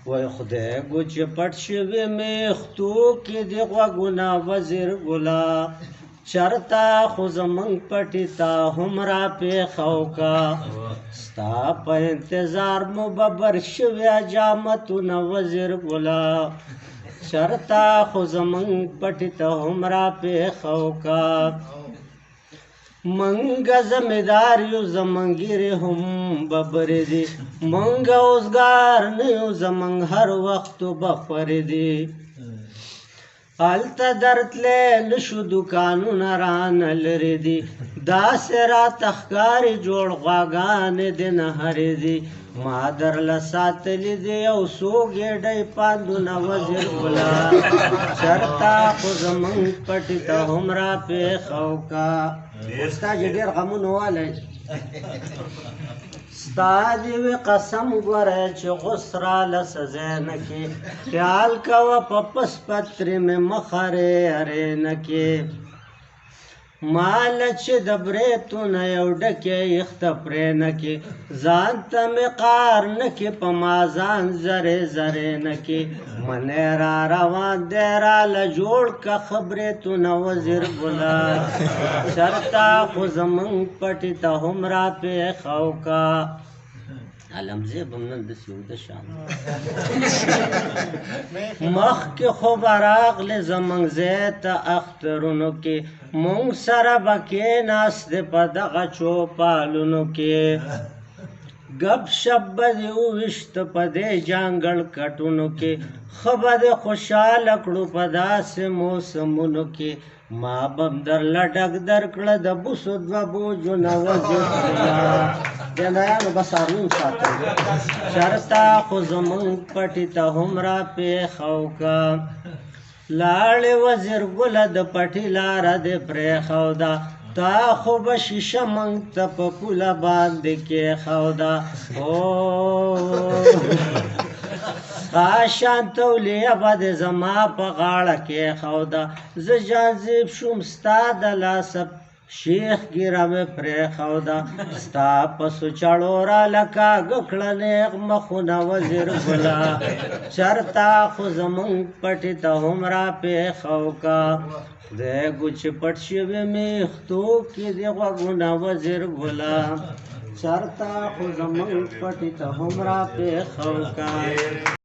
وای خدای ګوچ پټ شوي میختو کې د غوږونه وزیر ګلا چرتا خو زمونږ پټي ته هم را پیښو کا ستا په انتظار مو ببر شوي جامتونه وزیر ګلا چرتا خو زمونږ پټي ته هم را پیښو کا منګه زمیدار یو زمنګیری هم ببرې دي منګه اوسګار نه یو زمنګ هر وخت بخورې دي هلته درتلې نشو دوکانونه رانه لرې دي داسې راته ښکاري جوړ غواګانې دې نه هرې دي ما درله ساتلي دي یو څو ګېډۍ پاندونه وزیر ګلا چرته خو زمونږ پټي ته هم را پیښو کا ستا چې ډېر غمونه والی ستا دې وي قسم ګوره چې غوس راله سزی نه کې خیال کوه په پس پترې مې مخرې هرې نه کې مال چې د بریتونه یو ډکې یخته پرې نه کې ځان ته مې قار نه کې په ما ځان زرې زرې نه کې منې را روان دی راله جوړ که خبرېتونه وزیر ګلا چرته خو زمونږ پټي ته هم را پیښو کا علمزی بم نن داسې اوږده شان مخکې خو به راغلې زمونږ ځای ته اخترونو کې مونږ سره به کېناستې په دغه چوپالونو کې گپ شپ به دې وویشته په دې جانګړ کټونو کې ښه به دې خوشحاله کړو په داسې موسمونو کې ما بم درله ډک درکړه د بوسو دوه بوجونه وزیر ګلا جنایانو بس ارون ساتل چرته خو زمونږ پټي ته هم را پیښو کا لاړې وزیر ګله د پټي لاره دې پرېښوده تا خو به شیشه منګ ته په پوله باندې کېښوده شان تولیه به دې زما په غاړه کېښوده زه جاذب شوم ستا د لاسه شیخ ګیره مې پرېښوده ستا په سوچړو راله کاږه کړه نیغ مخونه وزیر ګلا چرته خو زمونږ پټي ته هم را پیښو کا خدای ګوچ پټ شوي میختو کې دې غوږونه وزیر ګلا چرته خو زمونږ پټي ته هم را پیښو کا